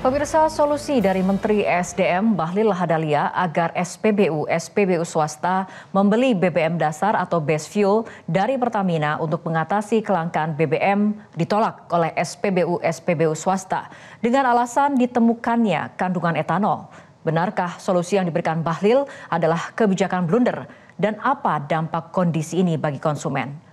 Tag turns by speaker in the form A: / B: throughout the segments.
A: Pemirsa, solusi dari Menteri SDM Bahlil Lahadalia agar SPBU swasta membeli BBM dasar atau base fuel dari Pertamina untuk mengatasi kelangkaan BBM ditolak oleh SPBU swasta dengan alasan ditemukannya kandungan etanol. Benarkah solusi yang diberikan Bahlil adalah kebijakan blunder dan apa dampak kondisi ini bagi konsumen?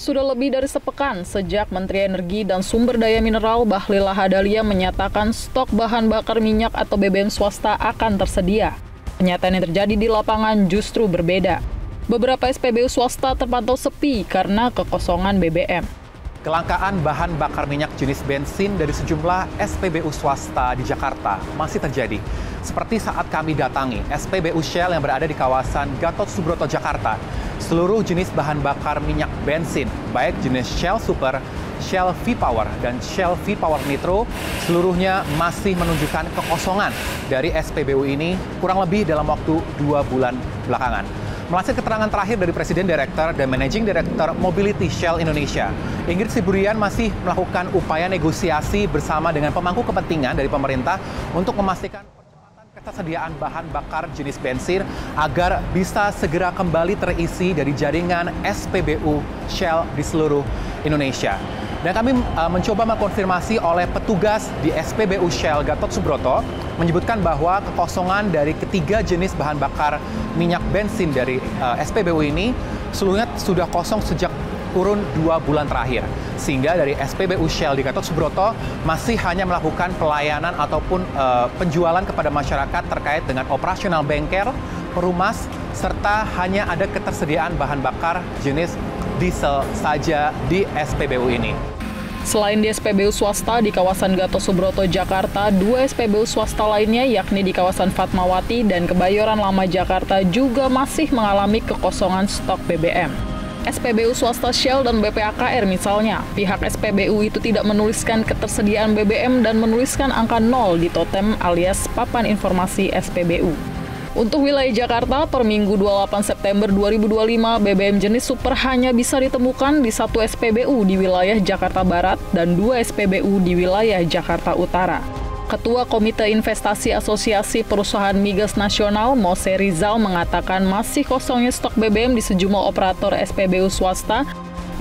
B: Sudah lebih dari sepekan sejak Menteri Energi dan Sumber Daya Mineral Bahlil Lahadalia menyatakan stok bahan bakar minyak atau BBM swasta akan tersedia. Kenyataan yang terjadi di lapangan justru berbeda. Beberapa SPBU swasta terpantau sepi karena kekosongan BBM.
C: Kelangkaan bahan bakar minyak jenis bensin dari sejumlah SPBU swasta di Jakarta masih terjadi. Seperti saat kami datangi SPBU Shell yang berada di kawasan Gatot Subroto, Jakarta. Seluruh jenis bahan bakar minyak bensin, baik jenis Shell Super, Shell V-Power, dan Shell V-Power Nitro, seluruhnya masih menunjukkan kekosongan dari SPBU ini kurang lebih dalam waktu 2 bulan belakangan. Melansir keterangan terakhir dari Presiden Direktur dan Managing Director Mobility Shell Indonesia, Ingrid Siburian masih melakukan upaya negosiasi bersama dengan pemangku kepentingan dari pemerintah untuk memastikan percepatan ketersediaan bahan bakar jenis bensin agar bisa segera kembali terisi dari jaringan SPBU Shell di seluruh Indonesia. Dan kami mencoba mengkonfirmasi oleh petugas di SPBU Shell Gatot Subroto menyebutkan bahwa kekosongan dari ketiga jenis bahan bakar minyak bensin dari SPBU ini seluruhnya sudah kosong sejak kurun 2 bulan terakhir. Sehingga dari SPBU Shell di Gatot Subroto masih hanya melakukan pelayanan ataupun penjualan kepada masyarakat terkait dengan operasional bengkel, perumas, serta hanya ada ketersediaan bahan bakar jenis diesel saja di SPBU ini.
B: Selain di SPBU swasta di kawasan Gatot Subroto, Jakarta, 2 SPBU swasta lainnya yakni di kawasan Fatmawati dan Kebayoran Lama, Jakarta juga masih mengalami kekosongan stok BBM. SPBU swasta Shell dan BPAKR misalnya, pihak SPBU itu tidak menuliskan ketersediaan BBM dan menuliskan angka 0 di totem alias papan informasi SPBU. Untuk wilayah Jakarta, per Minggu 28 September 2025, BBM jenis super hanya bisa ditemukan di 1 SPBU di wilayah Jakarta Barat dan 2 SPBU di wilayah Jakarta Utara. Ketua Komite Investasi Asosiasi Perusahaan Migas Nasional, Mose Rizal, mengatakan masih kosongnya stok BBM di sejumlah operator SPBU swasta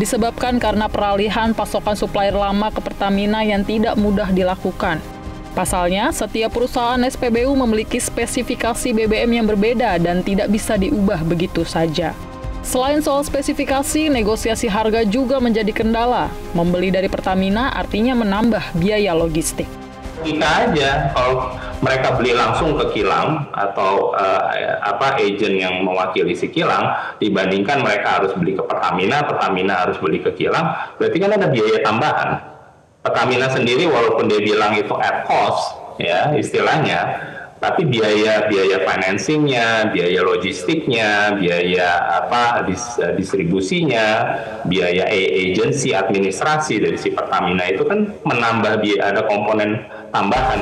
B: disebabkan karena peralihan pasokan supplier lama ke Pertamina yang tidak mudah dilakukan. Pasalnya, setiap perusahaan SPBU memiliki spesifikasi BBM yang berbeda dan tidak bisa diubah begitu saja. Selain soal spesifikasi, negosiasi harga juga menjadi kendala. Membeli dari Pertamina artinya menambah biaya logistik.
D: Kita aja, kalau mereka beli langsung ke kilang atau agen yang mewakili si kilang, dibandingkan mereka harus beli ke Pertamina, Pertamina harus beli ke kilang, berarti kan ada biaya tambahan. Pertamina sendiri walaupun dia bilang itu at cost ya istilahnya, tapi biaya financingnya, biaya logistiknya, biaya distribusinya, biaya agency administrasi dari si Pertamina itu kan menambah biaya, ada komponen tambahan.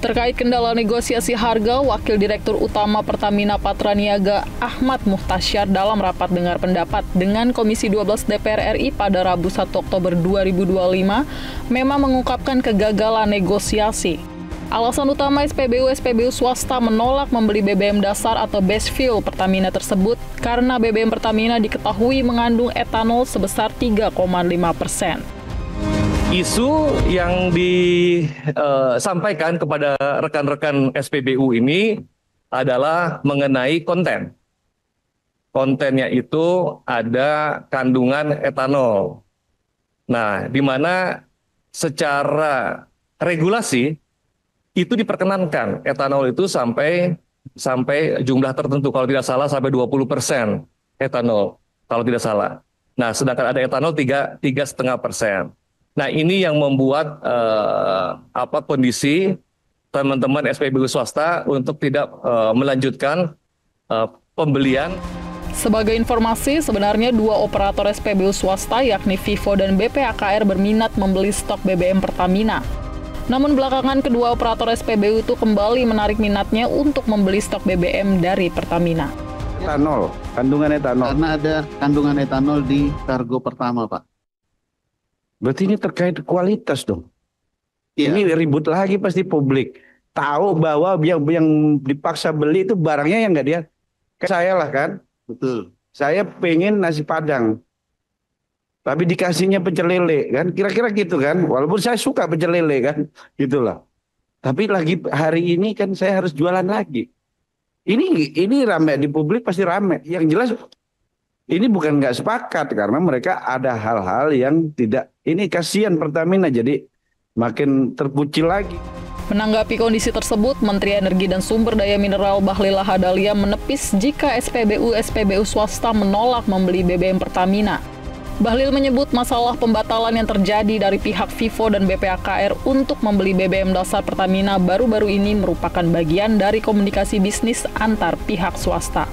B: Terkait kendala negosiasi harga, Wakil Direktur Utama Pertamina Patraniaga Ahmad Muhtasyar dalam rapat dengar pendapat dengan Komisi 12 DPR RI pada Rabu 1 Oktober 2025 memang mengungkapkan kegagalan negosiasi. Alasan utama SPBU swasta menolak membeli BBM dasar atau base fuel Pertamina tersebut karena BBM Pertamina diketahui mengandung etanol sebesar 3,5%.
E: Isu yang disampaikan kepada rekan-rekan SPBU ini adalah mengenai konten. Kontennya itu ada kandungan etanol. Nah, di mana secara regulasi itu diperkenankan etanol itu sampai jumlah tertentu, kalau tidak salah sampai 20% etanol, kalau tidak salah. Nah, sedangkan ada etanol 3,5%. Nah, ini yang membuat kondisi teman-teman SPBU swasta untuk tidak melanjutkan pembelian.
B: Sebagai informasi, sebenarnya 2 operator SPBU swasta yakni Vivo dan BPAKR berminat membeli stok BBM Pertamina. Namun belakangan kedua operator SPBU itu kembali menarik minatnya untuk membeli stok BBM dari Pertamina.
F: Etanol, kandungan etanol.
G: Karena ada kandungan etanol di kargo pertama, Pak.
F: Berarti ini terkait kualitas dong.
G: Iya.
F: Ini ribut lagi pasti publik. Tahu bahwa yang dipaksa beli itu barangnya yang nggak dia. Kayak saya lah kan.
G: Betul.
F: Saya pengen nasi Padang. Tapi dikasihnya pecel lele kan. Kira-kira gitu kan. Walaupun saya suka pecel lele kan. Gitulah. Tapi lagi hari ini kan saya harus jualan lagi. Ini rame di publik pasti rame. Yang jelas ini bukan nggak sepakat karena mereka ada hal-hal yang tidak. Ini kasihan Pertamina jadi makin terkucil lagi.
B: Menanggapi kondisi tersebut, Menteri Energi dan Sumber Daya Mineral Bahlil Lahadalia menepis jika SPBU swasta menolak membeli BBM Pertamina. Bahlil menyebut masalah pembatalan yang terjadi dari pihak Vivo dan BPAKR untuk membeli BBM dasar Pertamina baru-baru ini merupakan bagian dari komunikasi bisnis antar pihak swasta.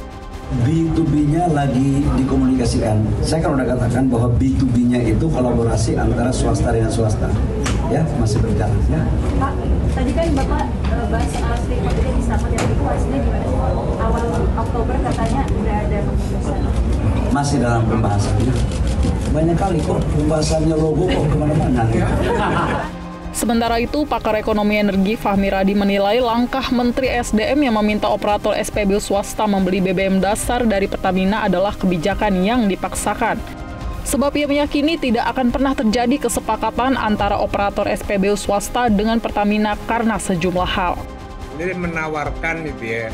H: B2B-nya lagi dikomunikasikan. Saya kan udah katakan bahwa B2B-nya itu kolaborasi antara swasta dengan swasta. Ya, masih berjalan. Ya.
I: Pak, tadi kan Bapak bahas soal Freeport ini sama dengan itu hasilnya gimana? Awal Oktober katanya udah ada pembahasan.
H: Masih dalam pembahasannya. Banyak kali kok pembahasannya logo kok kemana-mana.
B: Sementara itu, pakar ekonomi energi Fahmi Radi menilai langkah Menteri SDM yang meminta operator SPBU swasta membeli BBM dasar dari Pertamina adalah kebijakan yang dipaksakan. Sebab ia meyakini tidak akan pernah terjadi kesepakatan antara operator SPBU swasta dengan Pertamina karena sejumlah hal.
J: Jadi menawarkan itu ya,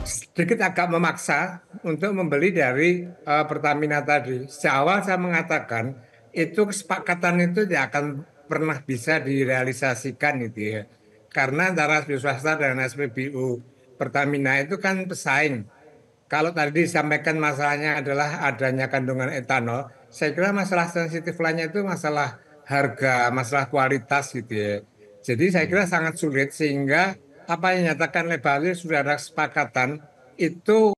J: sedikit agak memaksa untuk membeli dari Pertamina tadi. Sejak awal saya mengatakan itu kesepakatan itu tidak akan pernah bisa direalisasikan itu ya. Karena antara SPBU swasta dan SPBU Pertamina itu kan pesaing. Kalau tadi disampaikan masalahnya adalah adanya kandungan etanol, saya kira masalah sensitif lainnya itu masalah harga, masalah kualitas gitu ya. Jadi saya kira sangat sulit sehingga apa yang dinyatakan oleh Bahlil sudah ada kesepakatan itu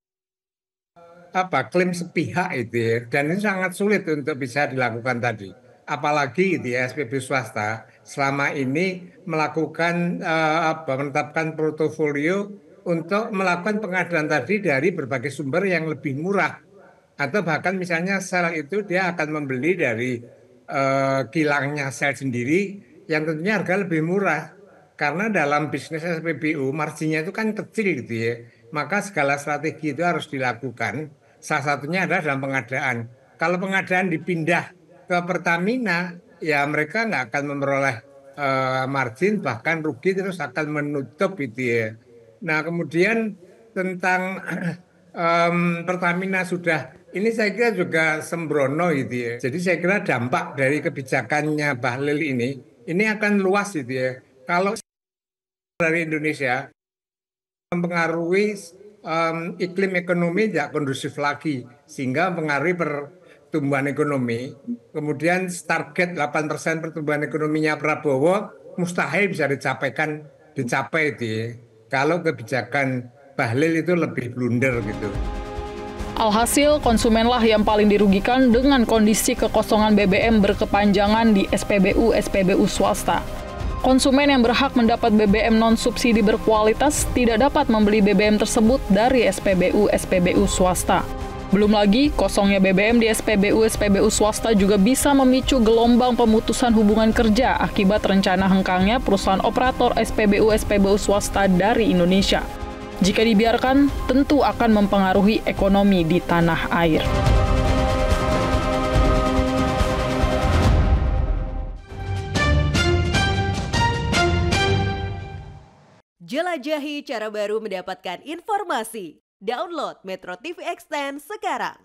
J: klaim sepihak itu ya. Dan ini sangat sulit untuk bisa dilakukan tadi. Apalagi itu ya SPBU swasta selama ini melakukan menetapkan portofolio untuk melakukan pengadaan tadi dari berbagai sumber yang lebih murah. Atau bahkan misalnya sel itu dia akan membeli dari kilangnya sel sendiri yang tentunya harga lebih murah. Karena dalam bisnis SPBU marginnya itu kan kecil gitu ya. Maka segala strategi itu harus dilakukan. Salah satunya adalah dalam pengadaan. Kalau pengadaan dipindah ke Pertamina, ya mereka nggak akan memperoleh margin, bahkan rugi terus akan menutup itu ya. Nah kemudian tentang Pertamina sudah, ini saya kira juga sembrono gitu ya. Jadi saya kira dampak dari kebijakannya Bahlil ini akan luas gitu ya. Kalau dari Indonesia mempengaruhi iklim ekonomi tidak kondusif lagi, sehingga mempengaruhi pertumbuhan ekonomi. Kemudian target 8% pertumbuhan ekonominya Prabowo mustahil bisa dicapai itu ya. Kalau kebijakan Bahlil itu lebih blunder gitu.
B: Alhasil, konsumenlah yang paling dirugikan dengan kondisi kekosongan BBM berkepanjangan di SPBU swasta. Konsumen yang berhak mendapat BBM non-subsidi berkualitas tidak dapat membeli BBM tersebut dari SPBU swasta. Belum lagi, kosongnya BBM di SPBU swasta juga bisa memicu gelombang pemutusan hubungan kerja akibat rencana hengkangnya perusahaan operator SPBU swasta dari Indonesia. Jika dibiarkan, tentu akan mempengaruhi ekonomi di tanah air.
K: Jelajahi cara baru mendapatkan informasi. Download Metro TV Extend sekarang.